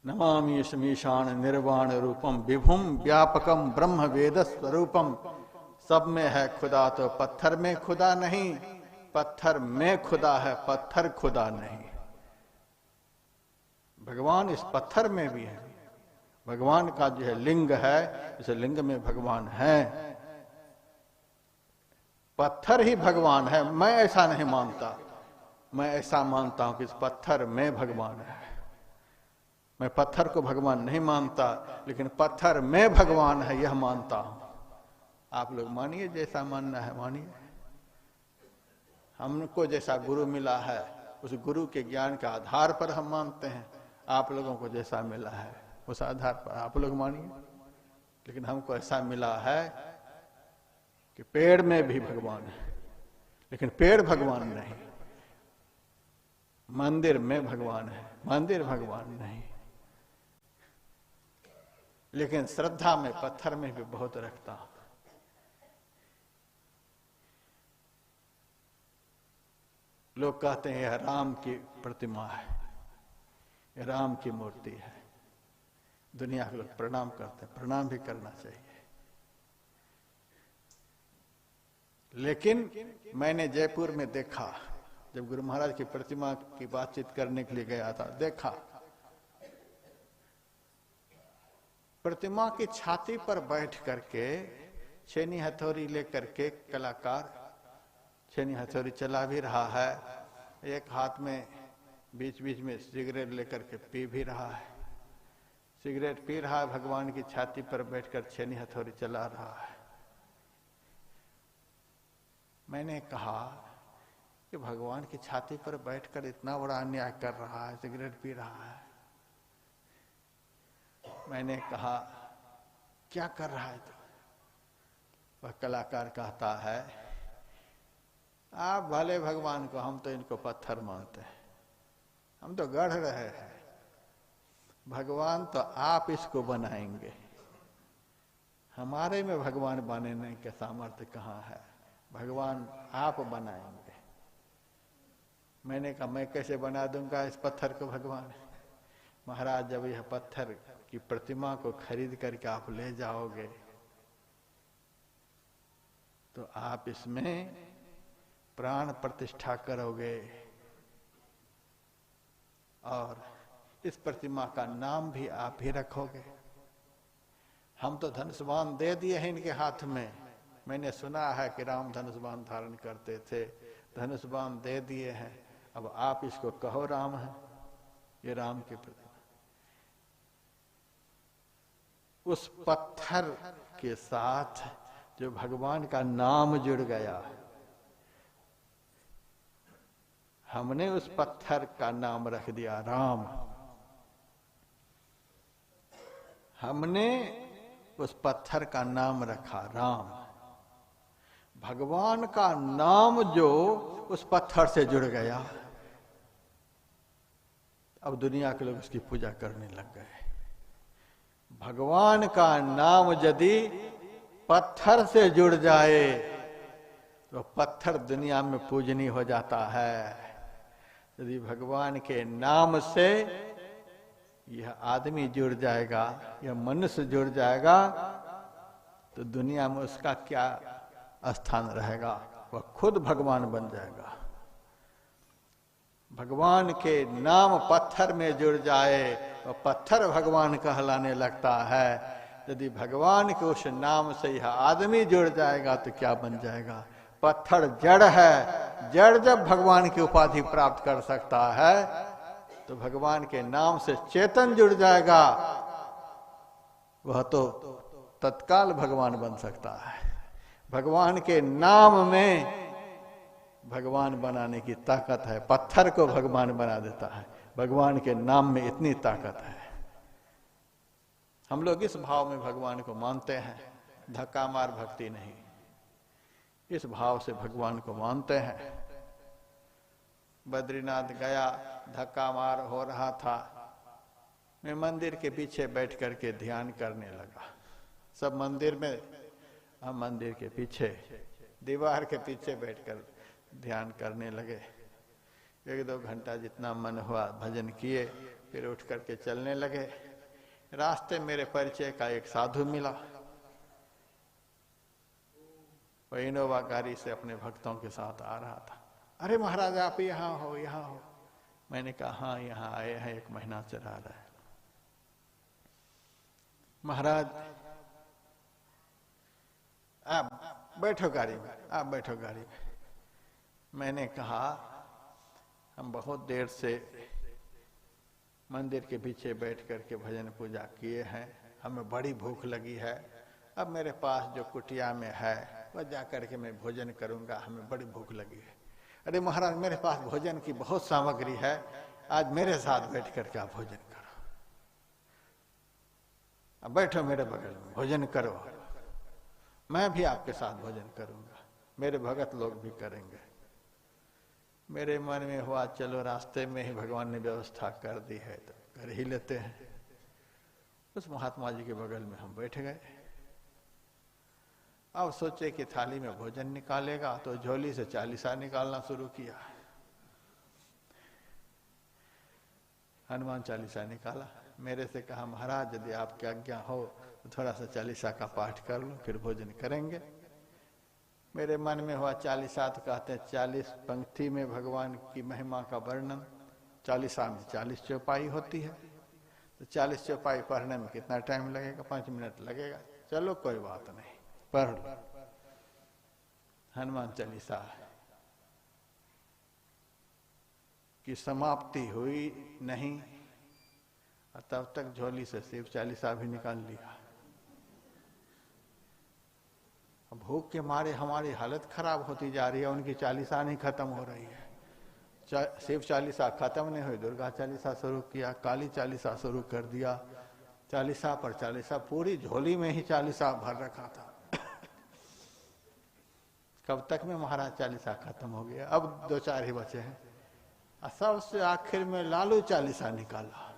नमामि शमीशान निर्वाण रूपम विभुम व्यापकम ब्रह्म वेद स्वरूपम। सब में है खुदा तो पत्थर में खुदा नहीं, पत्थर में खुदा है, पत्थर खुदा नहीं। भगवान इस पत्थर में भी है। भगवान का जो है लिंग है, इस लिंग में भगवान है। पत्थर ही भगवान है, मैं ऐसा नहीं मानता। मैं ऐसा मानता हूं कि इस पत्थर में भगवान है। मैं पत्थर को भगवान नहीं मानता, लेकिन पत्थर में भगवान है यह मानता हूं। आप लोग मानिए, जैसा मानना है मानिए। हमको जैसा गुरु मिला है उस गुरु के ज्ञान के आधार पर हम मानते हैं। आप लोगों को जैसा मिला है उस आधार पर आप लोग मानिए। लेकिन हमको ऐसा मिला है कि पेड़ में भी भगवान है, लेकिन पेड़ भगवान नहीं। मंदिर में भगवान है, मंदिर भगवान नहीं। लेकिन श्रद्धा में पत्थर में भी बहुत रखता हूं। लोग कहते हैं यह राम की प्रतिमा है, यह राम की मूर्ति है। दुनिया के लोग प्रणाम करते हैं, प्रणाम भी करना चाहिए। लेकिन मैंने जयपुर में देखा, जब गुरु महाराज की प्रतिमा की बातचीत करने के लिए गया था, देखा प्रतिमा की छाती पर बैठ करके छेनी हथौड़ी लेकर के कलाकार छेनी हथौड़ी चला भी रहा है, एक हाथ में बीच बीच में सिगरेट लेकर के पी भी रहा है। सिगरेट पी रहा है, भगवान की छाती पर बैठकर छेनी हथौड़ी चला रहा है। मैंने कहा कि भगवान की छाती पर बैठकर इतना बड़ा अन्याय कर रहा है, सिगरेट पी रहा है। मैंने कहा क्या कर रहा है तू? वह कलाकार कहता है आप भले भगवान को, हम तो इनको पत्थर मानते हैं, हम तो गढ़ रहे हैं। भगवान तो आप इसको बनाएंगे, हमारे में भगवान बनाने के सामर्थ्य कहाँ है? भगवान आप बनाएंगे। मैंने कहा मैं कैसे बना दूंगा इस पत्थर को भगवान? महाराज जब यह पत्थर की प्रतिमा को खरीद करके आप ले जाओगे तो आप इसमें प्राण प्रतिष्ठा करोगे और इस प्रतिमा का नाम भी आप ही रखोगे। हम तो धनुष्बाण दे दिए हैं इनके हाथ में। मैंने सुना है कि राम धनुष्बाण धारण करते थे, धनुष्बाण दे दिए हैं। अब आप इसको कहो राम है, ये राम की प्रतिमा। उस पत्थर के साथ जो भगवान का नाम जुड़ गया, हमने उस पत्थर का नाम रख दिया राम। हमने उस पत्थर का नाम रखा राम। भगवान का नाम जो उस पत्थर से जुड़ गया, अब दुनिया के लोग उसकी पूजा करने लग गए। भगवान का नाम यदि पत्थर से जुड़ जाए तो पत्थर दुनिया में पूजनीय हो जाता है। यदि भगवान के नाम से यह आदमी जुड़ जाएगा, यह मनुष्य जुड़ जाएगा, तो दुनिया में उसका क्या स्थान रहेगा? वह खुद भगवान बन जाएगा। भगवान के नाम पत्थर में जुड़ जाए और पत्थर भगवान कहलाने लगता है। यदि भगवान के उस नाम से यह आदमी जुड़ जाएगा तो क्या बन जाएगा? पत्थर जड़ है, जड़ जब भगवान की उपाधि प्राप्त कर सकता है तो भगवान के नाम से चेतन जुड़ जाएगा, वह तो तत्काल भगवान बन सकता है। भगवान के नाम में भगवान बनाने की ताकत है। पत्थर को भगवान बना देता है। भगवान के नाम में इतनी ताकत है। हम लोग इस भाव में भगवान को मानते हैं, धक्का मार भक्ति नहीं। इस भाव से भगवान को मानते हैं। बद्रीनाथ गया, धक्का मार हो रहा था, मैं मंदिर के पीछे बैठ करके ध्यान करने लगा। सब मंदिर में, हम मंदिर के पीछे दीवार के पीछे बैठकर ध्यान करने लगे। 1-2 घंटा जितना मन हुआ भजन किए, फिर उठ करके चलने लगे। रास्ते मेरे परिचय का एक साधु मिला, वो इनोवा गाड़ी से अपने भक्तों के साथ आ रहा था। अरे महाराज आप यहाँ हो, यहाँ हो। मैंने कहा हाँ यहाँ आए हैं, 1 महीना चला रहा है। महाराज आप बैठो गाड़ी में, आप बैठो गाड़ी में। मैंने कहा हम बहुत देर से मंदिर के पीछे बैठ करके भजन पूजा किए हैं, हमें बड़ी भूख लगी है। अब मेरे पास जो कुटिया में है वह जा करके मैं भोजन करूंगा, हमें बड़ी भूख लगी है। अरे महाराज मेरे पास भोजन की बहुत सामग्री है, आज मेरे साथ बैठ करके आप भोजन करो। अब बैठो मेरे बगल में, भोजन करो, मैं भी आपके साथ भोजन करूंगा, मेरे भगत लोग भी करेंगे। मेरे मन में हुआ चलो रास्ते में ही भगवान ने व्यवस्था कर दी है तो कर ही लेते हैं। उस महात्मा जी के बगल में हम बैठ गए। अब सोचे कि थाली में भोजन निकालेगा तो झोली से 40 निकालना शुरू किया। हनुमान 40 निकाला। मेरे से कहा महाराज यदि आपकी आज्ञा हो तो थोड़ा सा 40 का पाठ कर लो, फिर भोजन करेंगे। मेरे मन में हुआ 40 तो कहते हैं 40 पंक्ति में भगवान की महिमा का वर्णन, 40 में 40 चौपाई होती है, तो 40 चौपाई पढ़ने में कितना टाइम लगेगा? 5 मिनट लगेगा। चलो कोई बात नहीं, पढ़ लो। हनुमान 40 की समाप्ति हुई नहीं और तब तक झोली से शिव 40 भी निकाल लिया। भूख के मारे हमारी हालत खराब होती जा रही है, उनकी 40 नहीं खत्म हो रही है। शिव 40 खत्म नहीं हुई, दुर्गा 40 शुरू किया, काली 40 शुरू कर दिया। 40 पर 40, पूरी झोली में ही 40 भर रखा था। कब तक में महाराज 40 खत्म हो गया, अब 2-4 ही बचे हैं। सबसे आखिर में लालू 40 निकाला।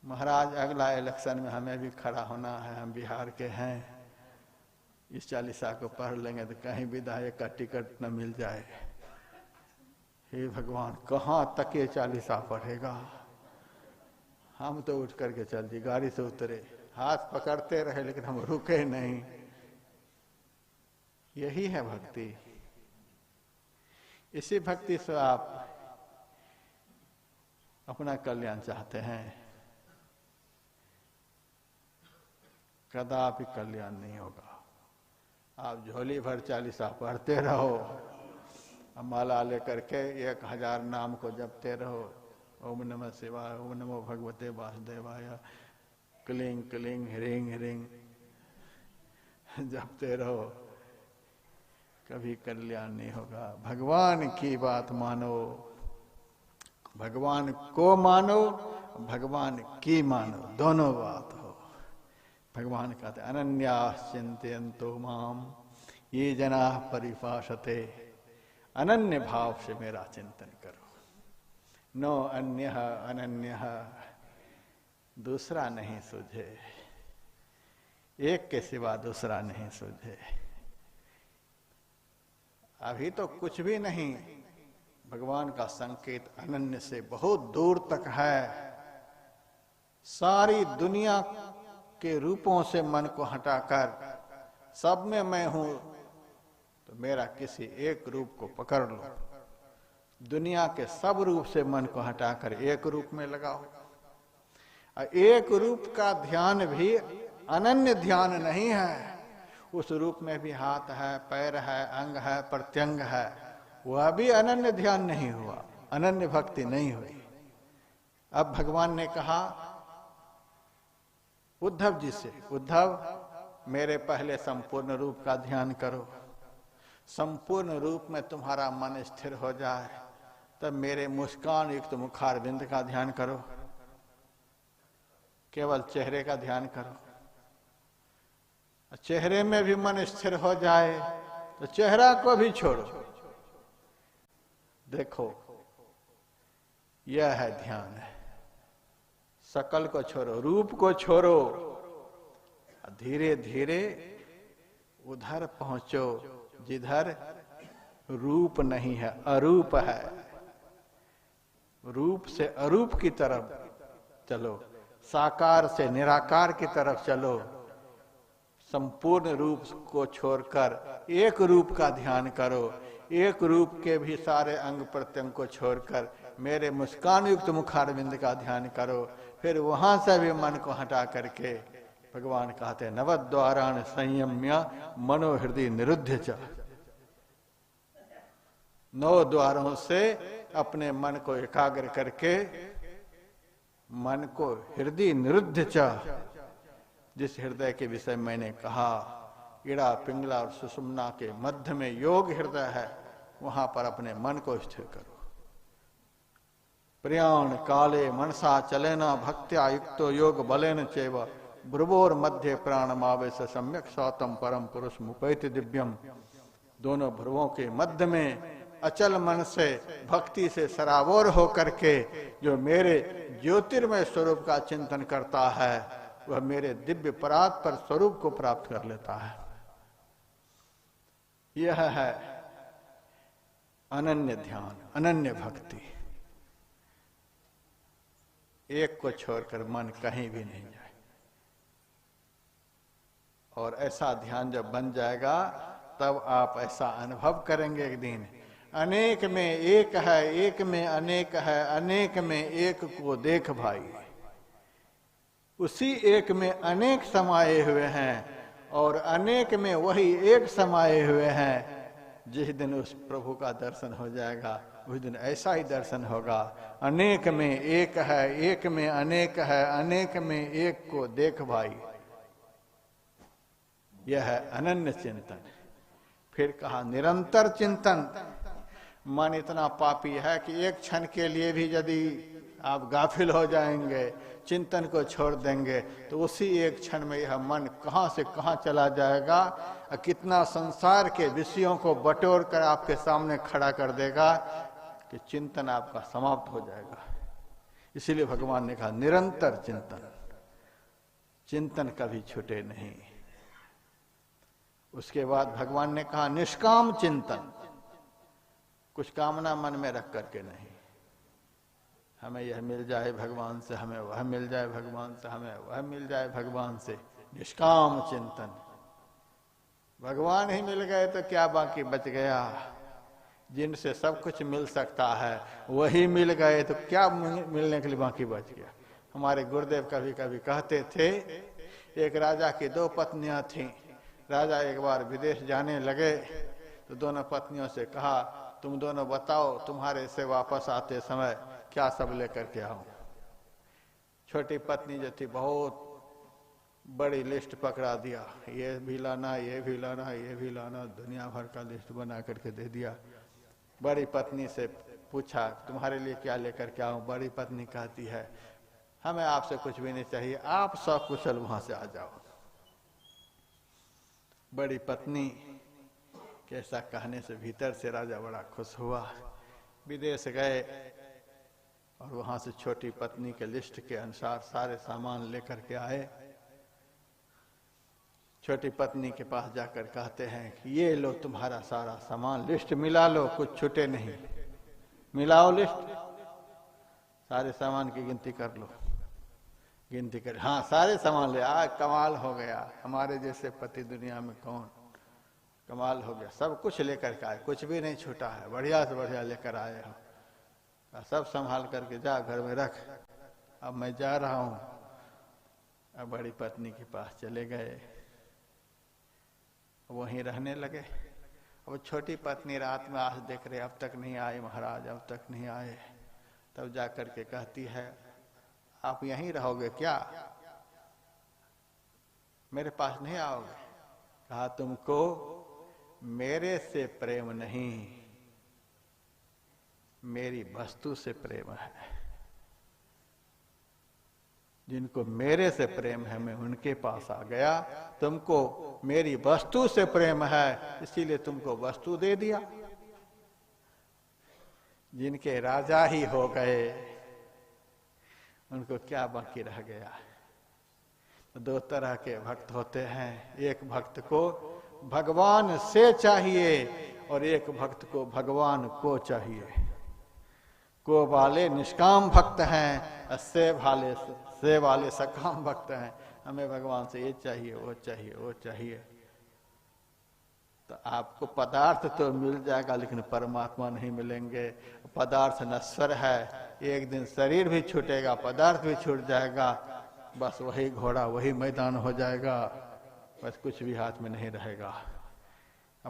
महाराज अगला इलेक्शन में हमें भी खड़ा होना है, हम बिहार के हैं, इस 40 को पढ़ लेंगे तो कहीं विधायक का टिकट न मिल जाए। हे भगवान कहाँ तक ये 40 पढ़ेगा। हम तो उठ करके चल दी, गाड़ी से उतरे, हाथ पकड़ते रहे लेकिन हम रुके नहीं। यही है भक्ति। इसी भक्ति से आप अपना कल्याण चाहते हैं, कदापि कल्याण नहीं होगा। आप झोली भर 40 पढ़ते रहो, माला लेकर के 1000 नाम को जपते रहो। ओम नमः शिवाय, ओम नमो भगवते वासुदेवाय, क्लीं क्लीं ह्रीं ह्रीं जपते रहो, कभी कल्याण नहीं होगा। भगवान की बात मानो, भगवान को मानो, भगवान की मानो, दोनों बात हो। भगवान कहते अनन्यास चिंतयन्तो माम ये जना परिभाषते, अनन्य भाव से मेरा चिंतन करो। नो अन्य अनन्य, दूसरा नहीं सूझे, एक के सिवा दूसरा नहीं सूझे। अभी तो कुछ भी नहीं, भगवान का संकेत अनन्य से बहुत दूर तक है। सारी दुनिया के रूपों से मन को हटाकर सब में मैं हूं, तो मेरा किसी एक रूप को पकड़ लो। दुनिया के सब रूप से मन को हटाकर एक रूप में लगाओ। और एक रूप का ध्यान भी अनन्य ध्यान नहीं है, उस रूप में भी हाथ है, पैर है, अंग है, प्रत्यंग है, वह भी अनन्य ध्यान नहीं हुआ, अनन्य भक्ति नहीं हुई। अब भगवान ने कहा उद्धव जी से, उद्धव मेरे पहले संपूर्ण रूप का ध्यान करो। संपूर्ण रूप में तुम्हारा मन स्थिर हो जाए तब मेरे मुस्कान युक्त मुखारविंद का ध्यान करो। केवल चेहरे का ध्यान करो। चेहरे में भी मन स्थिर हो जाए तो चेहरा को भी छोड़ो। देखो यह है ध्यान है। सकल को छोड़ो, रूप को छोड़ो, धीरे धीरे उधर पहुंचो जिधर रूप नहीं है, अरूप है। रूप से अरूप की तरफ चलो, साकार से निराकार की तरफ चलो, संपूर्ण रूप को छोड़कर एक रूप का ध्यान करो, एक रूप के भी सारे अंग प्रत्यंग को छोड़कर मेरे मुस्कान युक्त मुखारविंद का ध्यान करो। फिर वहां से भी मन को हटा करके भगवान कहते हैं नवद्वारान संयम्य मनोहृदय निरुद्ध च, 9 द्वारों से अपने मन को एकाग्र करके मन को हृदय निरुद्ध च, जिस हृदय के विषय मैंने कहा इड़ा पिंगला और सुषुम्ना के मध्य में योग हृदय है, वहां पर अपने मन को स्थिर करो। प्रियाण काले मनसा चलेना भक्त्या युक्तो योग बलेन चैव ब्रुवोर मध्य प्राणमावेश सम्यक सौतम परम पुरुष मुपैति दिव्यम। दोनों भ्रुवों के मध्य में अचल मन से भक्ति से सराबोर होकर के जो मेरे ज्योतिर्मय स्वरूप का चिंतन करता है वह मेरे दिव्य परात पर स्वरूप को प्राप्त कर लेता है। यह है अनन्य ध्यान, अनन्य भक्ति। एक को छोड़कर मन कहीं भी नहीं जाए। और ऐसा ध्यान जब बन जाएगा तब आप ऐसा अनुभव करेंगे एक दिन, अनेक में एक है, एक में अनेक है, अनेक में एक को देख भाई। उसी एक में अनेक समाये हुए हैं और अनेक में वही एक समाये हुए हैं। जिस दिन उस प्रभु का दर्शन हो जाएगा उस दिन ऐसा ही दर्शन होगा, अनेक में एक है, एक में अनेक है, अनेक में एक को देख भाई। यह है अनन्य चिंतन। फिर कहा निरंतर चिंतन। मन इतना पापी है कि एक क्षण के लिए भी यदि आप गाफिल हो जाएंगे, चिंतन को छोड़ देंगे, तो उसी एक क्षण में यह मन कहां से कहां चला जाएगा, कितना संसार के विषयों को बटोर कर आपके सामने खड़ा कर देगा कि चिंतन आपका समाप्त हो जाएगा। इसीलिए भगवान ने कहा निरंतर चिंतन, चिंतन कभी छूटे नहीं। उसके बाद भगवान ने कहा निष्काम चिंतन, कुछ कामना मन में रख करके नहीं, हमें यह मिल जाए भगवान से, हमें वह मिल जाए भगवान से, हमें वह मिल जाए भगवान से। निष्काम चिंतन। भगवान ही मिल गए तो क्या बाकी बच गया। जिनसे सब कुछ मिल सकता है वही मिल गए तो क्या मिलने के लिए बाकी बच गया। हमारे गुरुदेव कभी कभी कहते थे, एक राजा की 2 पत्नियां थीं। राजा एक बार विदेश जाने लगे तो दोनों पत्नियों से कहा तुम दोनों बताओ तुम्हारे से वापस आते समय क्या सब लेकर के आऊं। छोटी पत्नी जो थी बहुत बड़ी लिस्ट पकड़ा दिया, ये भी लाना, ये भी लाना, ये भी लाना, दुनिया भर का लिस्ट बना करके दे दिया। बड़ी पत्नी से पूछा तुम्हारे लिए क्या लेकर के आऊं। बड़ी पत्नी कहती है हमें आपसे कुछ भी नहीं चाहिए, आप सकुशल वहां से आ जाओ। बड़ी पत्नी के ऐसा कहने से भीतर से राजा बड़ा खुश हुआ। विदेश गए और वहां से छोटी पत्नी के लिस्ट के अनुसार सारे सामान लेकर के आए। छोटी पत्नी के पास जाकर कहते हैं कि ये लो तुम्हारा सारा सामान, लिस्ट मिला लो, कुछ छूटे नहीं, मिलाओ लिस्ट, सारे सामान की गिनती कर लो। गिनती कर, हाँ सारे सामान ले। आज कमाल हो गया, हमारे जैसे पति दुनिया में कौन। कमाल हो गया, सब कुछ लेकर के आए, कुछ भी नहीं छूटा है, बढ़िया से बढ़िया लेकर आए हो। सब संभाल करके जा घर में रख, अब मैं जा रहा हूं। अब बड़ी पत्नी के पास चले गए, वहीं रहने लगे। अब छोटी पत्नी रात में आज देख रहे अब तक नहीं आए महाराज, अब तक नहीं आए। तब जाकर के कहती है आप यहीं रहोगे क्या, मेरे पास नहीं आओगे। कहा तुमको मेरे से प्रेम नहीं, मेरी वस्तु से प्रेम है। जिनको मेरे से प्रेम है मैं उनके पास आ गया। तुमको मेरी वस्तु से प्रेम है इसीलिए तुमको वस्तु दे दिया। जिनके राजा ही हो गए उनको क्या बाकी रह गया। 2 तरह के भक्त होते हैं, एक भक्त को भगवान से चाहिए और एक भक्त को भगवान को चाहिए। को वाले निष्काम भक्त हैं, से वाले सकाम भक्त हैं। हमें भगवान से ये चाहिए, वो चाहिए, वो चाहिए। तो आपको पदार्थ तो मिल जाएगा, लेकिन परमात्मा नहीं मिलेंगे। पदार्थ नश्वर है, एक दिन शरीर भी छूटेगा, पदार्थ भी छूट जाएगा, बस वही घोड़ा, वही मैदान हो जाएगा, बस कुछ भी हाथ में नहीं रहेगा।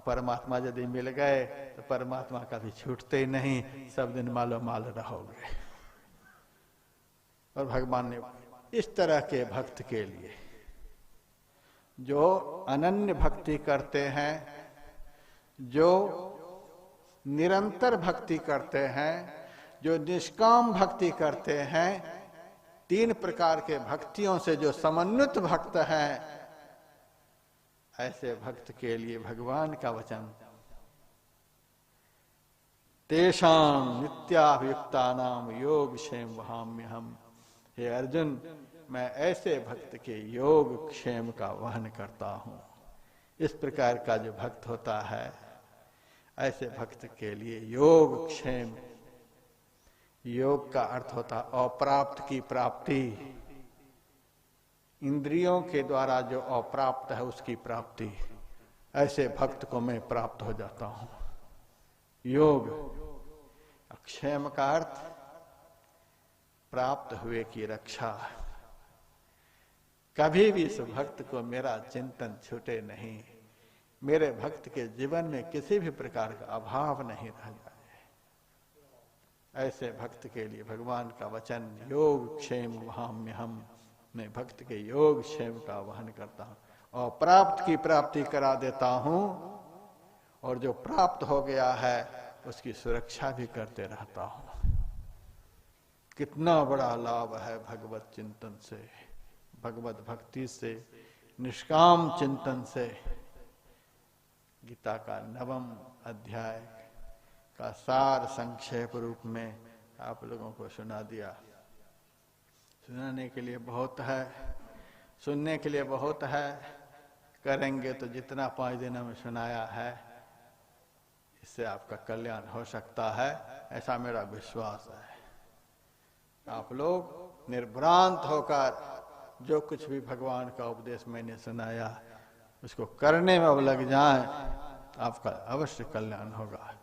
परमात्मा यदि मिल गए तो परमात्मा कभी छूटते ही नहीं, सब दिन मालो माल रहोगे। और भगवान ने इस तरह के भक्त के लिए, जो अनन्य भक्ति करते हैं, जो निरंतर भक्ति करते हैं, जो निष्काम भक्ति करते हैं, 3 प्रकार के भक्तियों से जो समन्वित भक्त हैं, ऐसे भक्त के लिए भगवान का वचन, तेषां नित्याभियुक्तानां योग क्षेम वहाम्यहम्। हे अर्जुन, मैं ऐसे भक्त के योग क्षेम का वहन करता हूं। इस प्रकार का जो भक्त होता है, ऐसे भक्त के लिए योग क्षेम, योग का अर्थ होता अप्राप्त की प्राप्ति, इंद्रियों के द्वारा जो अप्राप्त है उसकी प्राप्ति। ऐसे भक्त को मैं प्राप्त हो जाता हूं। योग, क्षेम का अर्थ प्राप्त हुए की रक्षा। कभी भी इस भक्त को मेरा चिंतन छूटे नहीं, मेरे भक्त के जीवन में किसी भी प्रकार का अभाव नहीं रह जाए। ऐसे भक्त के लिए भगवान का वचन, योग क्षेम वहाम्यहम्, मैं भक्त के योग क्षेम का वहन करता हूं और प्राप्त की प्राप्ति करा देता हूं, और जो प्राप्त हो गया है उसकी सुरक्षा भी करते रहता हूं। कितना बड़ा लाभ है भगवत चिंतन से, भगवत भक्ति से, निष्काम चिंतन से। गीता का 9वां अध्याय का सार संक्षेप रूप में आप लोगों को सुना दिया। सुनाने के लिए बहुत है, सुनने के लिए बहुत है, करेंगे तो जितना 5 दिनों में सुनाया है, इससे आपका कल्याण हो सकता है, ऐसा मेरा विश्वास है। आप लोग निर्भ्रांत होकर जो कुछ भी भगवान का उपदेश मैंने सुनाया, उसको करने में अब लग जाएं, आपका अवश्य कल्याण होगा।